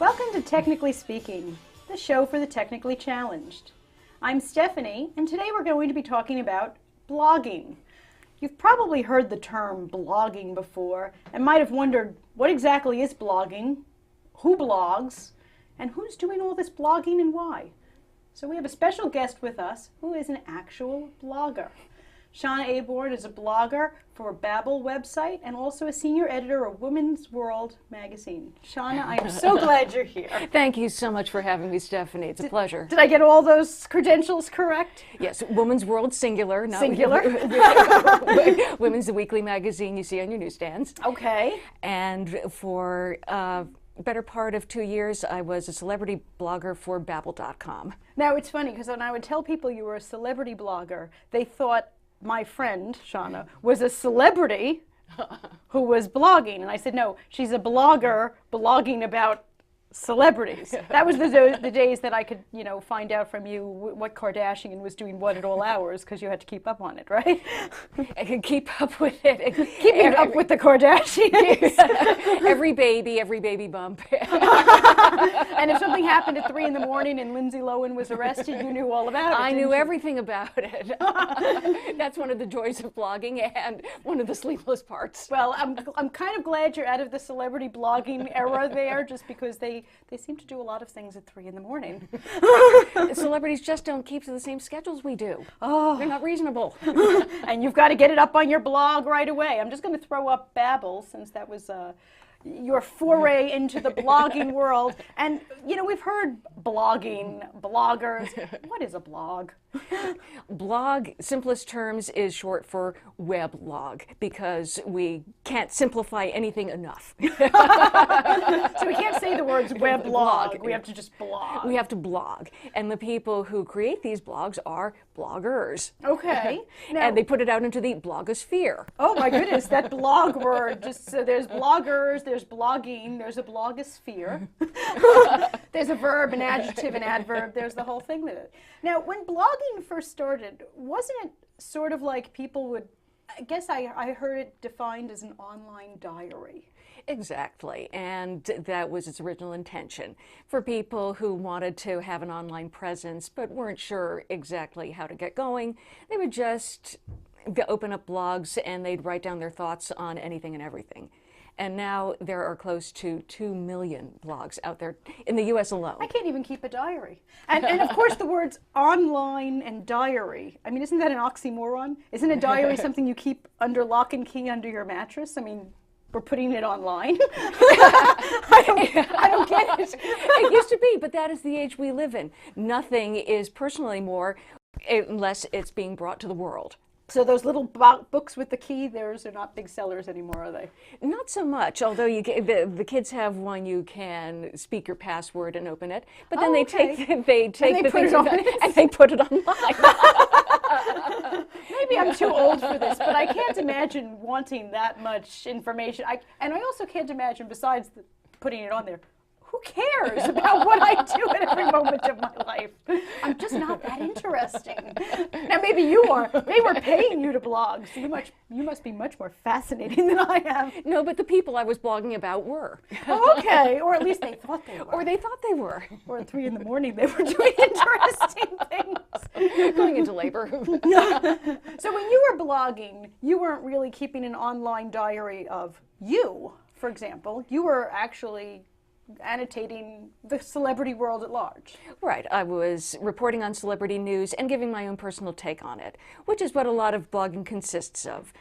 Welcome to Technically Speaking, the show for the technically challenged. I'm Stephanie, and today we're going to be talking about blogging. You've probably heard the term blogging before and might have wondered what exactly is blogging, who blogs, and who's doing all this blogging and why. So we have a special guest with us who is an actual blogger. Shauna Aborn is a blogger for Babbel website and also a senior editor of Women's World magazine. Shauna, I am so glad you're here. Thank you so much for having me, Stephanie. It's a pleasure. Did I get all those credentials correct? Yes, Women's World singular. Not Singular? Women's the weekly magazine you see on your newsstands. Okay. And for better part of 2 years, I was a celebrity blogger for Babbel.com. Now, it's funny because when I would tell people you were a celebrity blogger, they thought my friend, Shauna, was a celebrity who was blogging. And I said, no, she's a blogger blogging about celebrities. That was the days that I could, find out from you what Kardashian was doing what at all hours, because you had to keep up on it, right? I could keep up with it. Keeping up with the Kardashians. Every baby bump. And if something happened at 3 in the morning and Lindsay Lohan was arrested, you knew all about it. I knew everything about it. That's one of the joys of blogging and one of the sleepless parts. Well, I'm kind of glad you're out of the celebrity blogging era there, just because they seem to do a lot of things at 3 in the morning. Celebrities just don't keep to the same schedules we do. Oh. They're not reasonable. And you've got to get it up on your blog right away. I'm just going to throw up Babbel, since that was your foray into the blogging world. And, we've heard blogging, bloggers. What is a blog? Blog, simplest terms, is short for weblog, because we can't simplify anything enough. So we can't say the words weblog. We have to just blog. We have to blog. And the people who create these blogs are bloggers. Okay. Now, and they put it out into the blogosphere. Oh my goodness, that blog word. So there's bloggers, there's blogging, there's a blogosphere. There's a verb, an adjective, an adverb. There's the whole thing with it. Now, when blogging first started, wasn't it sort of like people would, I guess I heard it defined as an online diary. Exactly, and that was its original intention for people who wanted to have an online presence but weren't sure exactly how to get going. They would just open up blogs and they'd write down their thoughts on anything and everything. And now there are close to 2 million blogs out there in the U.S. alone. I can't even keep a diary. And of course the words online and diary, I mean, isn't that an oxymoron? Isn't a diary something you keep under lock and key under your mattress? I mean, we're putting it online. I don't get it. It used to be, but that is the age we live in. Nothing is personal anymore unless it's being brought to the world. So those little books with the key, those are not big sellers anymore, are they? Not so much, although the kids have one you can speak your password and open it, but then they take the things and they put it online. Maybe I'm too old for this, but I can't imagine wanting that much information. And I also can't imagine, besides putting it on there, who cares about what I do at every moment of my life? I'm just not that interesting. Now maybe you are. They were paying you to blog, so you must be much more fascinating than I am. No, but the people I was blogging about were. Oh, okay, or at least they thought they were. Or they thought they were. Or at 3 in the morning they were doing interesting things. Going into labor. So when you were blogging, you weren't really keeping an online diary of you, for example. You were actually annotating the celebrity world at large. Right. I was reporting on celebrity news and giving my own personal take on it, which is what a lot of blogging consists of.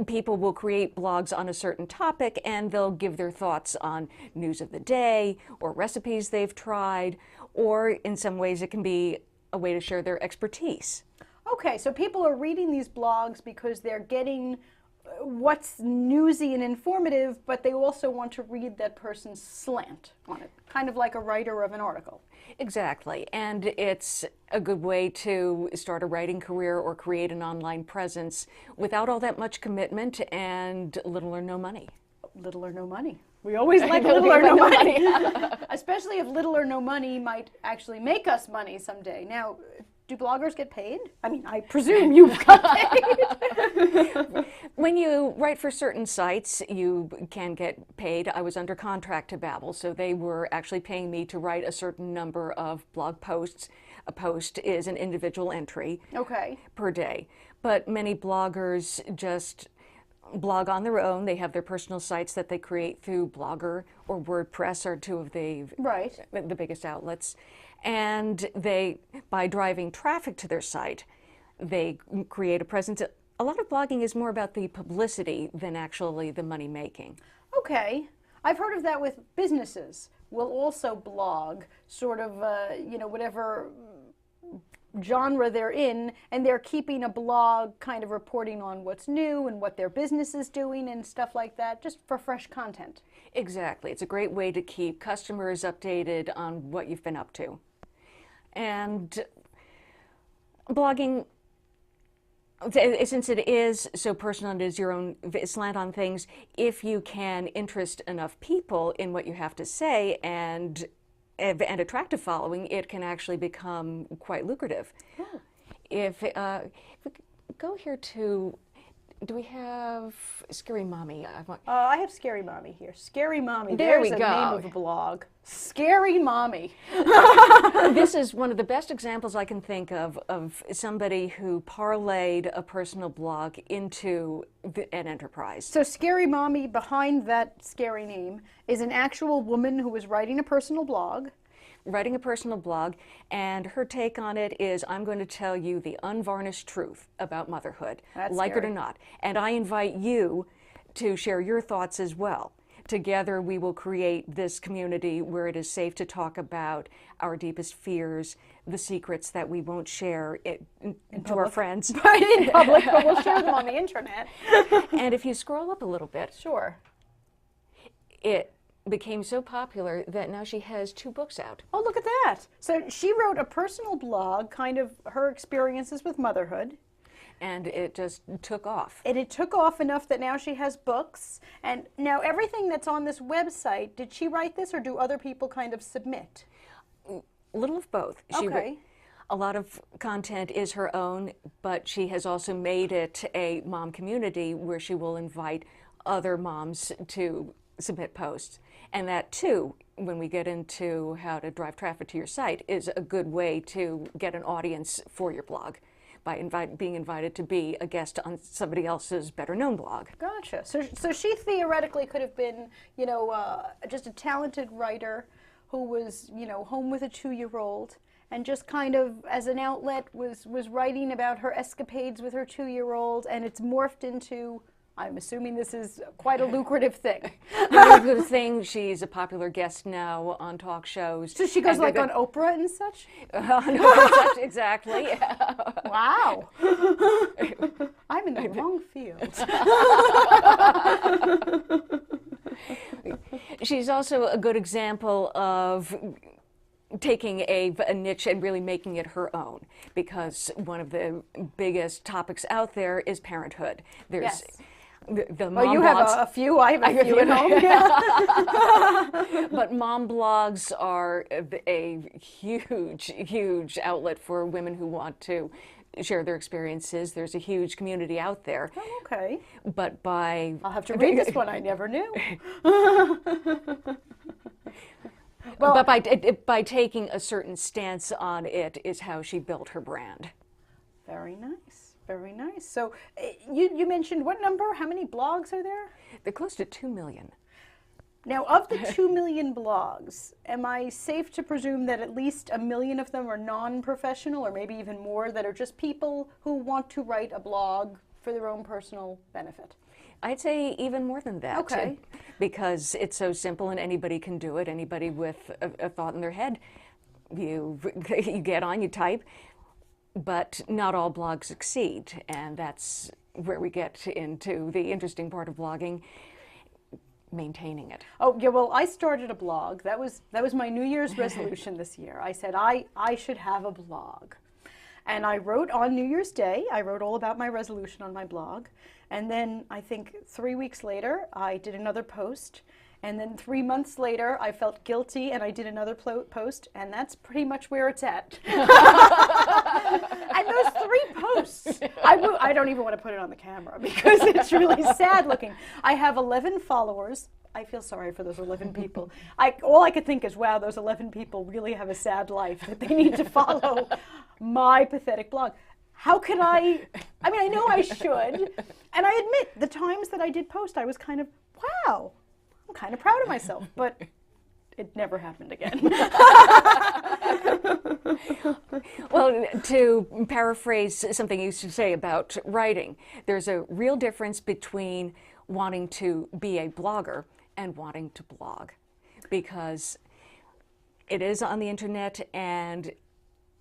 People will create blogs on a certain topic and they'll give their thoughts on news of the day or recipes they've tried, or in some ways it can be a way to share their expertise. Okay, so people are reading these blogs because they're getting what's newsy and informative, but they also want to read that person's slant on it, kind of like a writer of an article. Exactly, and it's a good way to start a writing career or create an online presence without all that much commitment and little or no money. Little or no money. We always like little or no money. Especially if little or no money might actually make us money someday. Now, do bloggers get paid? I mean, I presume you've got paid. When you write for certain sites, you can get paid. I was under contract to Babbel, so they were actually paying me to write a certain number of blog posts. A post is an individual entry per day. But many bloggers just blog on their own. They have their personal sites that they create through Blogger or WordPress are two of the biggest outlets. And they, by driving traffic to their site, they create a presence. A lot of blogging is more about the publicity than actually the money making. Okay. I've heard of that with businesses. Will also blog sort of, whatever genre they're in, and they're keeping a blog kind of reporting on what's new and what their business is doing and stuff like that, just for fresh content. Exactly. It's a great way to keep customers updated on what you've been up to. And blogging, since it is so personal and is your own slant on things, if you can interest enough people in what you have to say and attract a following, it can actually become quite lucrative. Oh. If we go here to, do we have Scary Mommy? I have Scary Mommy here. Scary Mommy. There we There's go. the name of a blog. Scary Mommy. This is one of the best examples I can think of somebody who parlayed a personal blog into an enterprise. So Scary Mommy, behind that scary name, is an actual woman who was writing a personal blog. And her take on it is, I'm going to tell you the unvarnished truth about motherhood, like it or not. And I invite you to share your thoughts as well. Together we will create this community where it is safe to talk about our deepest fears, the secrets that we won't share to our friends. Right, in public, but we'll share them on the internet. And if you scroll up a little bit, sure, it became so popular that now she has 2 books out. Oh, look at that. So she wrote a personal blog, kind of her experiences with motherhood. And it just took off. And it took off enough that now she has books. And now everything that's on this website, did she write this or do other people kind of submit? A little of both. Okay. A lot of content is her own, but she has also made it a mom community where she will invite other moms to submit posts. And that too, when we get into how to drive traffic to your site, is a good way to get an audience for your blog by being invited to be a guest on somebody else's better known blog. Gotcha. So she theoretically could have been, just a talented writer who was, home with a 2-year-old and just kind of as an outlet was writing about her escapades with her 2-year-old, and it's morphed into, I'm assuming this is quite a lucrative thing. A good thing. She's a popular guest now on talk shows. So she goes like on Oprah and such? Exactly. Wow. I'm in the wrong field. She's also a good example of taking a niche and really making it her own, because one of the biggest topics out there is parenthood. There's yes. The well, mom you blogs. have a few. I have a few at home. Yeah. But mom blogs are a huge outlet for women who want to share their experiences. There's a huge community out there. Oh, okay. But I'll have to read this one. I never knew. Well, but by taking a certain stance on it is how she built her brand. Very nice. Very nice. So you mentioned what number? How many blogs are there? They're close to 2 million. Now, of the 2 million blogs, am I safe to presume that at least 1 million of them are non-professional, or maybe even more, that are just people who want to write a blog for their own personal benefit? I'd say even more than that. Okay. Because it's so simple and anybody can do it. Anybody with a thought in their head, you get on, you type. But not all blogs succeed, and that's where we get into the interesting part of blogging, maintaining it. Oh, yeah, well, I started a blog. That was my New Year's resolution this year. I said I should have a blog. And I wrote on New Year's Day, I wrote all about my resolution on my blog. And then I think 3 weeks later, I did another post, And then 3 months later, I felt guilty and I did another post, and that's pretty much where it's at. And those 3 posts, I don't even want to put it on the camera because it's really sad looking. I have 11 followers. I feel sorry for those 11 people. All I could think is, wow, those 11 people really have a sad life that they need to follow my pathetic blog. How could I mean, I know I should. And I admit, the times that I did post, I was kind of, wow, I'm kind of proud of myself. But it never happened again. Well, to paraphrase something you used to say about writing, there's a real difference between wanting to be a blogger and wanting to blog, because it is on the internet, and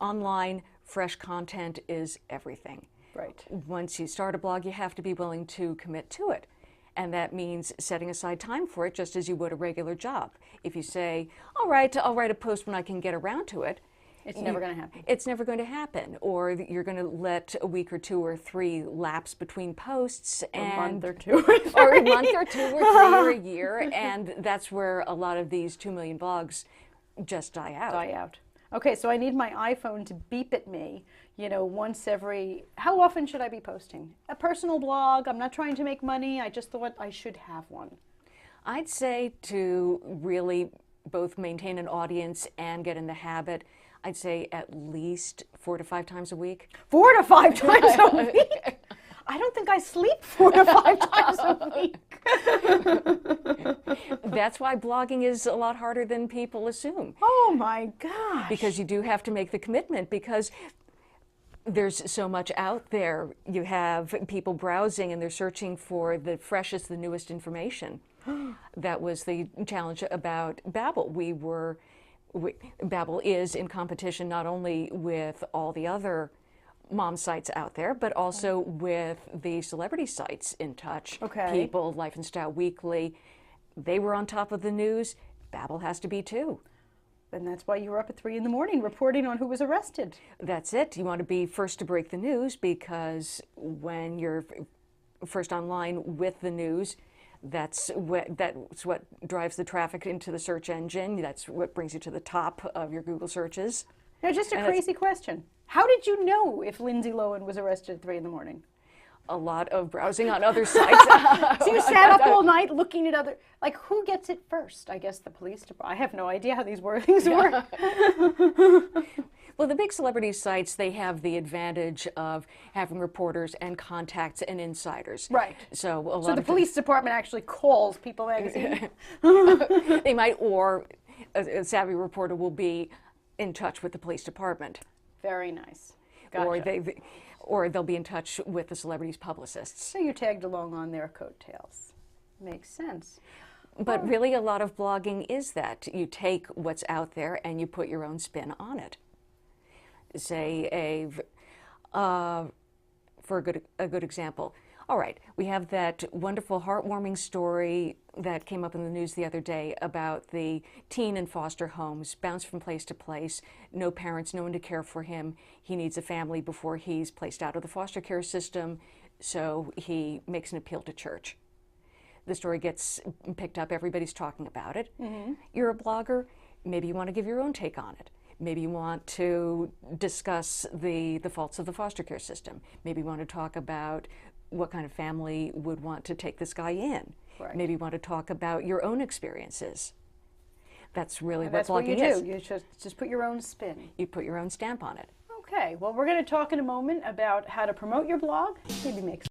online fresh content is everything. Right. Once you start a blog, you have to be willing to commit to it. And that means setting aside time for it, just as you would a regular job. If you say, all right, I'll write a post when I can get around to it, it's never going to happen. It's never going to happen. Or you're going to let a week or 2 or 3 lapse between posts, A and month or 2 or 3. or a month or 2 or 3 or a year, and that's where a lot of these 2 million blogs just die out. Okay, so I need my iPhone to beep at me, once every, how often should I be posting? A personal blog, I'm not trying to make money, I just thought I should have one. I'd say to really both maintain an audience and get in the habit, I'd say at least 4 to 5 times a week. 4 to 5 times a week? I don't think I sleep 4 to 5 times a week. That's why blogging is a lot harder than people assume. Oh my gosh. Because you do have to make the commitment, because there's so much out there. You have people browsing and they're searching for the freshest, the newest information. That was the challenge about Babbel. Babbel is in competition not only with all the other mom sites out there, but also with the celebrity sites, In Touch, People, Life and Style Weekly. They were on top of the news. Babbel has to be too. And that's why you were up at 3 in the morning reporting on who was arrested. That's it. You want to be first to break the news, because when you're first online with the news, that's what drives the traffic into the search engine. That's what brings you to the top of your Google searches. Now, just a crazy question. How did you know if Lindsay Lohan was arrested at 3 in the morning? A lot of browsing on other sites. So you sat up all night looking at other, who gets it first? I guess the police department. I have no idea how these things work. Well, the big celebrity sites, they have the advantage of having reporters and contacts and insiders. Right. So the police department actually calls People magazine. They might, or a savvy reporter will be in touch with the police department. Very nice. Gotcha. Or they'll be in touch with the celebrities' publicists. So you tagged along on their coattails. Makes sense. But really, a lot of blogging is that. You take what's out there and you put your own spin on it. Say, for a good example, all right, we have that wonderful, heartwarming story that came up in the news the other day about the teen in foster homes, bounced from place to place, no parents, no one to care for him. He needs a family before he's placed out of the foster care system, so he makes an appeal to church. The story gets picked up, everybody's talking about it. Mm-hmm. You're a blogger, maybe you want to give your own take on it. Maybe you want to discuss the faults of the foster care system. Maybe you want to talk about what kind of family would want to take this guy in. Right. Maybe you want to talk about your own experiences. That's really what blogging is. You just put your own spin. You put your own stamp on it. Okay, well, we're going to talk in a moment about how to promote your blog, maybe make